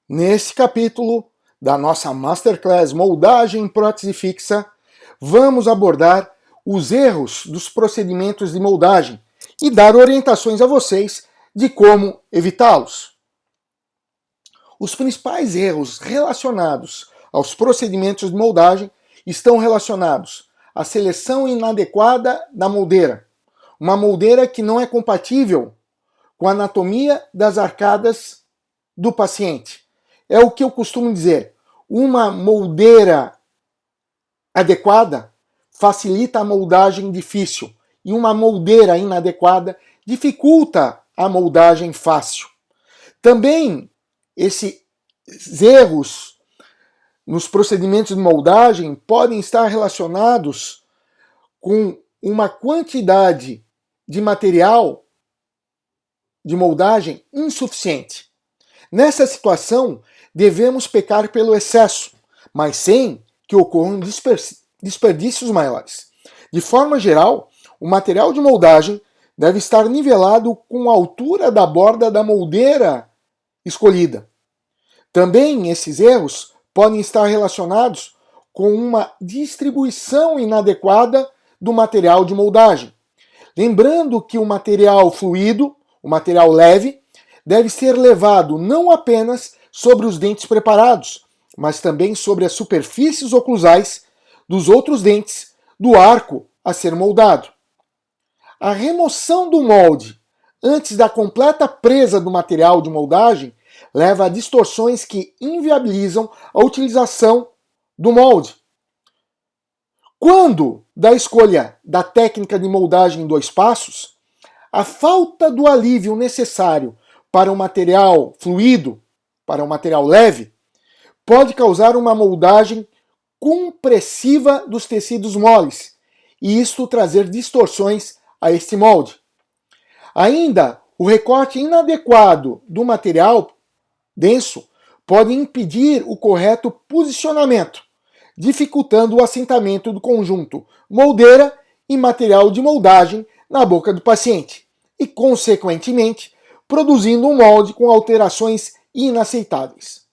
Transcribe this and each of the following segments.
Nesse capítulo da nossa Masterclass Moldagem em Prótese Fixa, vamos abordar os erros dos procedimentos de moldagem e dar orientações a vocês de como evitá-los. Os principais erros relacionados aos procedimentos de moldagem estão relacionados à seleção inadequada da moldeira, uma moldeira que não é compatível com a anatomia das arcadas do paciente. É o que eu costumo dizer, uma moldeira adequada facilita a moldagem difícil e uma moldeira inadequada dificulta a moldagem fácil. Também esses erros nos procedimentos de moldagem podem estar relacionados com uma quantidade de material de moldagem insuficiente. Nessa situação, devemos pecar pelo excesso, mas sem que ocorram desperdícios maiores. De forma geral, o material de moldagem deve estar nivelado com a altura da borda da moldeira escolhida. Também esses erros podem estar relacionados com uma distribuição inadequada do material de moldagem. Lembrando que o material fluido, o material leve, deve ser levado não apenas sobre os dentes preparados, mas também sobre as superfícies oclusais dos outros dentes do arco a ser moldado. A remoção do molde antes da completa presa do material de moldagem leva a distorções que inviabilizam a utilização do molde. Quando da escolha da técnica de moldagem em 2 passos, a falta do alívio necessário para um material fluido, para um material leve, pode causar uma moldagem compressiva dos tecidos moles e isto trazer distorções a este molde. Ainda, o recorte inadequado do material denso pode impedir o correto posicionamento, dificultando o assentamento do conjunto moldeira e material de moldagem na boca do paciente e, consequentemente, produzindo um molde com alterações inaceitáveis.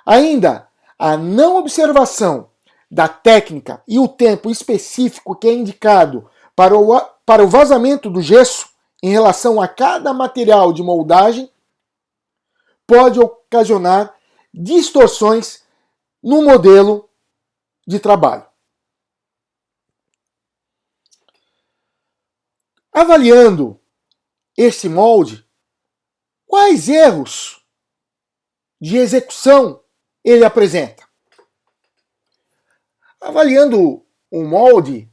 Ainda, a não observação da técnica e o tempo específico que é indicado para o vazamento do gesso em relação a cada material de moldagem pode ocasionar distorções no modelo de trabalho. Avaliando este molde, quais erros de execução ele apresenta? Avaliando o molde,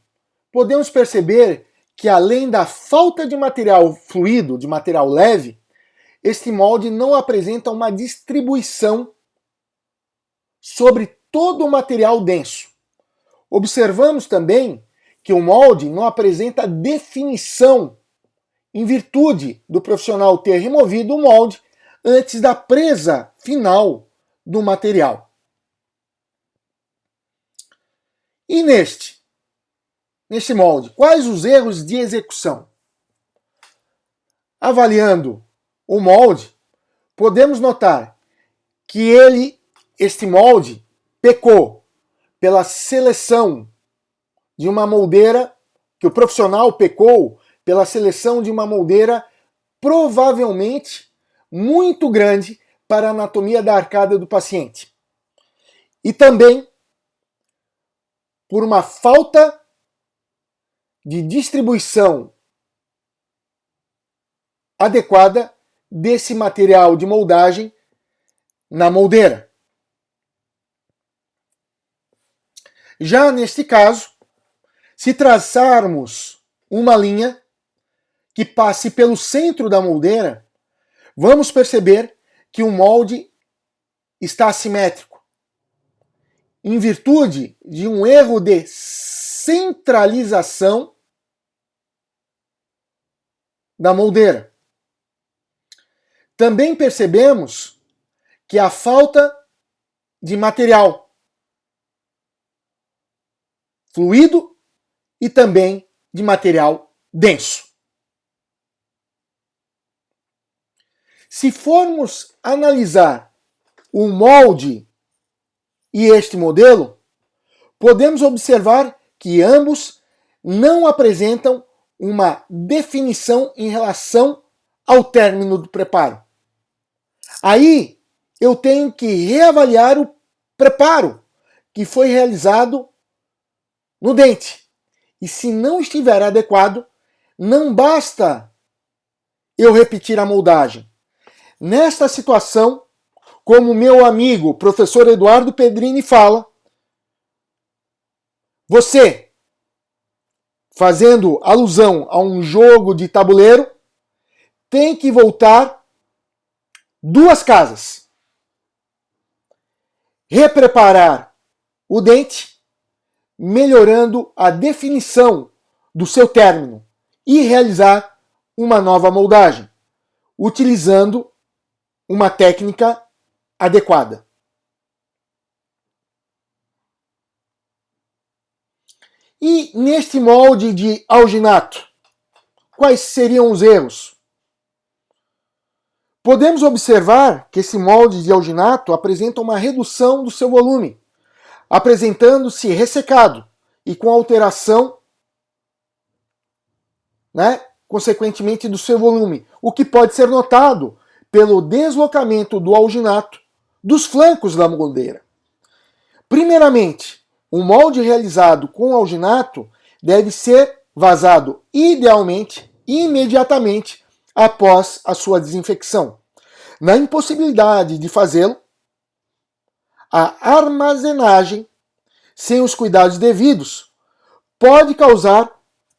podemos perceber que além da falta de material fluido, de material leve, este molde não apresenta uma distribuição sobre todo o material denso. Observamos também que o molde não apresenta definição em virtude do profissional ter removido o molde antes da presa final do material. E neste molde, quais os erros de execução? Avaliando o molde, podemos notar que este molde pecou pela seleção de uma moldeira, que o profissional pecou pela seleção de uma moldeira provavelmente muito grande para a anatomia da arcada do paciente. E também por uma falta de distribuição adequada desse material de moldagem na moldeira. Já neste caso, se traçarmos uma linha que passe pelo centro da moldeira, vamos perceber que o molde está assimétrico, em virtude de um erro de centralização da moldeira. Também percebemos que a falta de material fluido e também de material denso. Se formos analisar o molde e este modelo, podemos observar que ambos não apresentam uma definição em relação ao término do preparo. Aí eu tenho que reavaliar o preparo que foi realizado no dente. E se não estiver adequado, não basta eu repetir a moldagem. Nesta situação, como meu amigo professor Eduardo Pedrini fala, você, fazendo alusão a um jogo de tabuleiro, tem que voltar 2 casas. Repreparar o dente, melhorando a definição do seu término e realizar uma nova moldagem, utilizando uma técnica adequada. E neste molde de alginato, quais seriam os erros? Podemos observar que esse molde de alginato apresenta uma redução do seu volume, apresentando-se ressecado e com alteração, consequentemente, do seu volume, o que pode ser notado pelo deslocamento do alginato dos flancos da moldeira. Primeiramente, o molde realizado com alginato deve ser vazado idealmente imediatamente após a sua desinfecção. Na impossibilidade de fazê-lo, a armazenagem sem os cuidados devidos pode causar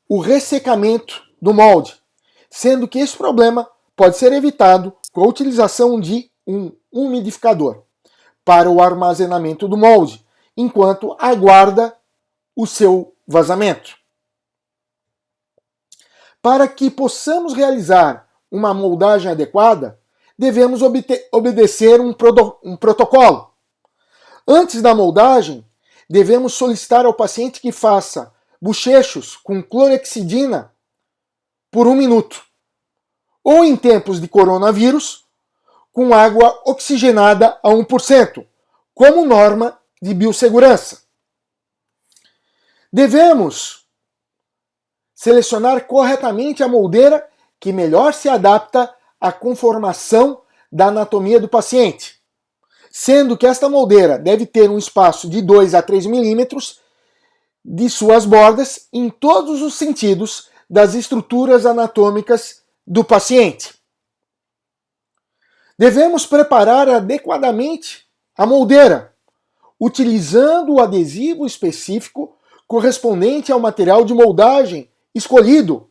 o ressecamento do molde, sendo que esse problema pode ser evitado com a utilização de um umidificador para o armazenamento do molde, enquanto aguarda o seu vazamento. Para que possamos realizar uma moldagem adequada, devemos obedecer um protocolo. Antes da moldagem, devemos solicitar ao paciente que faça bochechos com clorexidina por 1 minuto, ou em tempos de coronavírus, com água oxigenada a 1%, como norma de biossegurança. Devemos selecionar corretamente a moldeira que melhor se adapta à conformação da anatomia do paciente, sendo que esta moldeira deve ter um espaço de 2 a 3 milímetros de suas bordas em todos os sentidos das estruturas anatômicas do paciente. Devemos preparar adequadamente a moldeira, utilizando o adesivo específico correspondente ao material de moldagem escolhido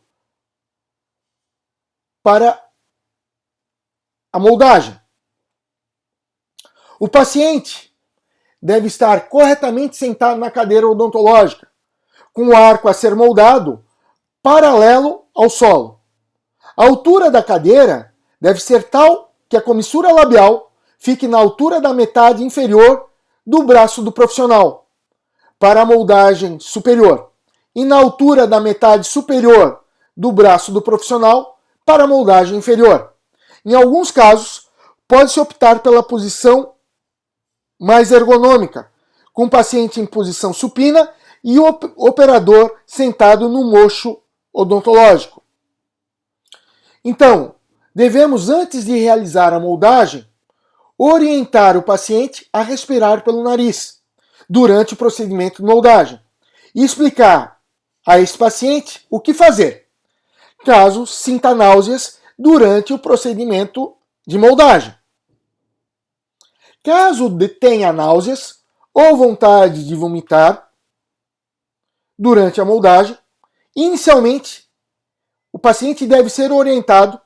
para a moldagem. O paciente deve estar corretamente sentado na cadeira odontológica, com o arco a ser moldado paralelo ao solo. A altura da cadeira deve ser tal que a comissura labial fique na altura da metade inferior do braço do profissional, para a moldagem superior, e na altura da metade superior do braço do profissional para a moldagem inferior. Em alguns casos, pode-se optar pela posição mais ergonômica, com o paciente em posição supina e o operador sentado no mocho odontológico. Então, devemos, antes de realizar a moldagem, orientar o paciente a respirar pelo nariz durante o procedimento de moldagem e explicar a esse paciente o que fazer, caso sinta náuseas durante o procedimento de moldagem. Caso tenha náuseas ou vontade de vomitar durante a moldagem, inicialmente o paciente deve ser orientado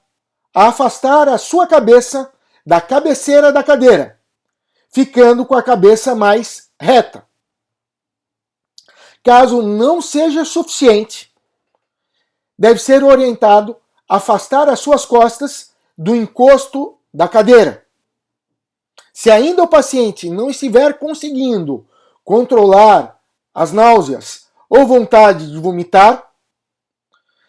a afastar a sua cabeça da cabeceira da cadeira, ficando com a cabeça mais reta. Caso não seja suficiente, deve ser orientado a afastar as suas costas do encosto da cadeira. Se ainda o paciente não estiver conseguindo controlar as náuseas ou vontade de vomitar,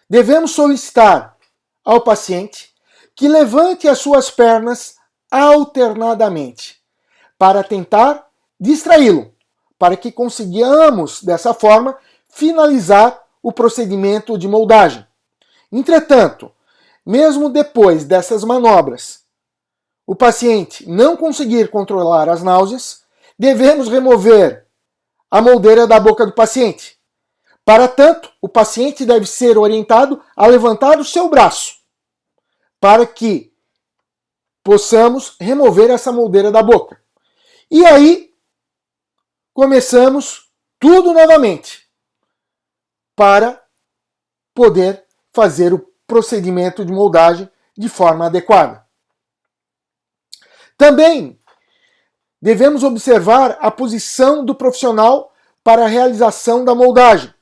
devemos solicitar ao paciente que levante as suas pernas alternadamente, para tentar distraí-lo, para que consigamos, dessa forma, finalizar o procedimento de moldagem. Entretanto, mesmo depois dessas manobras, o paciente não conseguir controlar as náuseas, devemos remover a moldeira da boca do paciente. Para tanto, o paciente deve ser orientado a levantar o seu braço, para que possamos remover essa moldeira da boca. E aí, começamos tudo novamente, para poder fazer o procedimento de moldagem de forma adequada. Também devemos observar a posição do profissional para a realização da moldagem,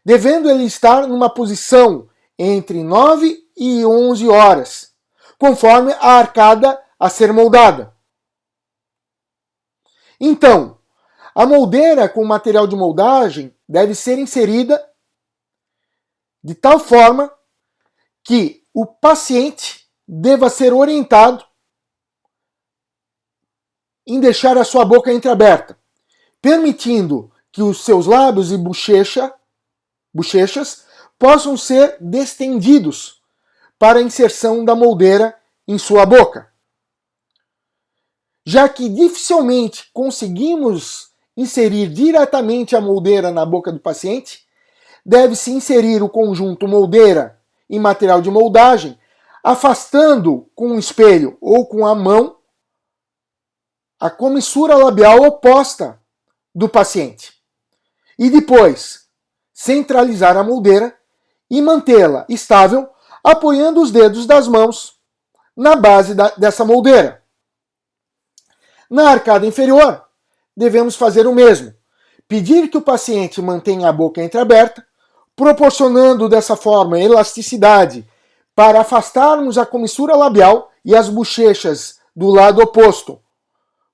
devendo ele estar numa posição entre 9 e 11 horas, conforme a arcada a ser moldada. Então, a moldeira com material de moldagem deve ser inserida de tal forma que o paciente deva ser orientado em deixar a sua boca entreaberta, permitindo que os seus lábios e bochechas possam ser distendidos para a inserção da moldeira em sua boca. Já que dificilmente conseguimos inserir diretamente a moldeira na boca do paciente, deve-se inserir o conjunto moldeira e material de moldagem, afastando com um espelho ou com a mão a comissura labial oposta do paciente. E depois, centralizar a moldeira e mantê-la estável, apoiando os dedos das mãos na base dessa moldeira. Na arcada inferior, devemos fazer o mesmo. Pedir que o paciente mantenha a boca entreaberta, proporcionando dessa forma elasticidade para afastarmos a comissura labial e as bochechas do lado oposto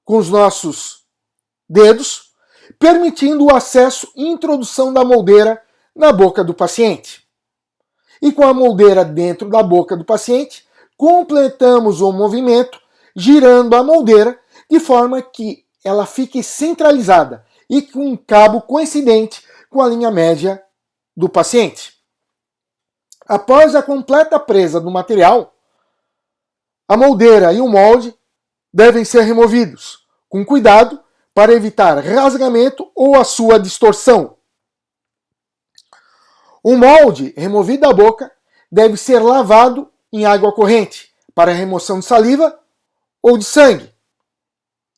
com os nossos dedos, permitindo o acesso e introdução da moldeira na boca do paciente. E com a moldeira dentro da boca do paciente, completamos o movimento girando a moldeira de forma que ela fique centralizada e com um cabo coincidente com a linha média do paciente. Após a completa presa do material, a moldeira e o molde devem ser removidos, com cuidado para evitar rasgamento ou a sua distorção. O molde removido da boca deve ser lavado em água corrente para remoção de saliva ou de sangue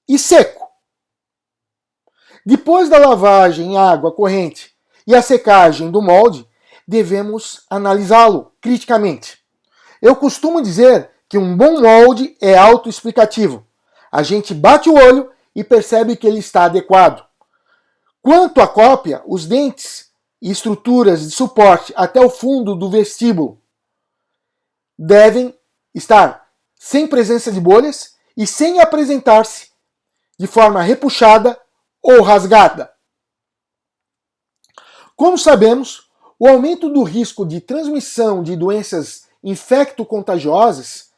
e seco. Depois da lavagem em água corrente e a secagem do molde, devemos analisá-lo criticamente. Eu costumo dizer que um bom molde é autoexplicativo. A gente bate o olho e percebe que ele está adequado. Quanto à cópia, os dentes e estruturas de suporte até o fundo do vestíbulo devem estar sem presença de bolhas e sem apresentar-se de forma repuxada ou rasgada. Como sabemos, o aumento do risco de transmissão de doenças infecto-contagiosas,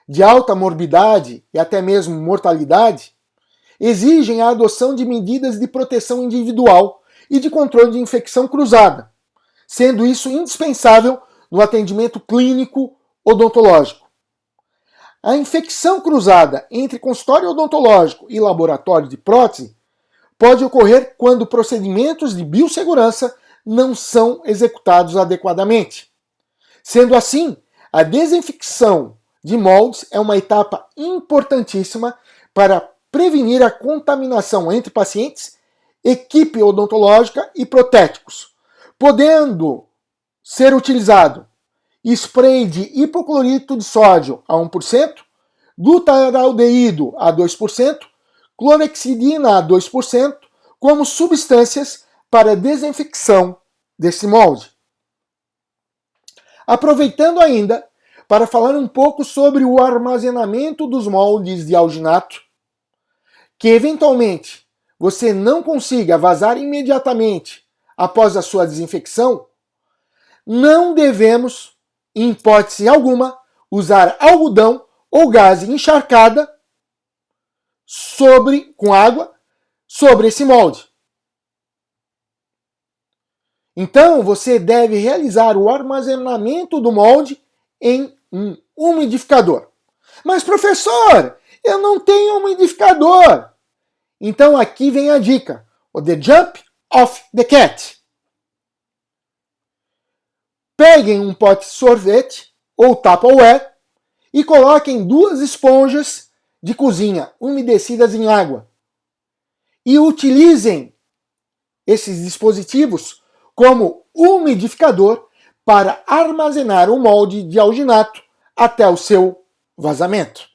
de alta morbidade e até mesmo mortalidade, exigem a adoção de medidas de proteção individual e de controle de infecção cruzada, sendo isso indispensável no atendimento clínico odontológico. A infecção cruzada entre consultório odontológico e laboratório de prótese pode ocorrer quando procedimentos de biossegurança não são executados adequadamente. Sendo assim, a desinfecção de moldes é uma etapa importantíssima para prevenir a contaminação entre pacientes, equipe odontológica e protéticos, podendo ser utilizado spray de hipoclorito de sódio a 1%, glutaraldeído a 2%, clorexidina a 2%, como substâncias para desinfecção desse molde. Aproveitando ainda para falar um pouco sobre o armazenamento dos moldes de alginato, que eventualmente você não consiga vazar imediatamente após a sua desinfecção, não devemos, em hipótese alguma, usar algodão ou gaze encharcada com água sobre esse molde. Então, você deve realizar o armazenamento do molde em um umidificador. Mas, professor, eu não tenho umidificador. Então, aqui vem a dica, o The Jump of the Cat. Peguem um pote de sorvete ou Tupperware e coloquem 2 esponjas de cozinha umedecidas em água. E utilizem esses dispositivos como umidificador para armazenar o molde de alginato até o seu vazamento.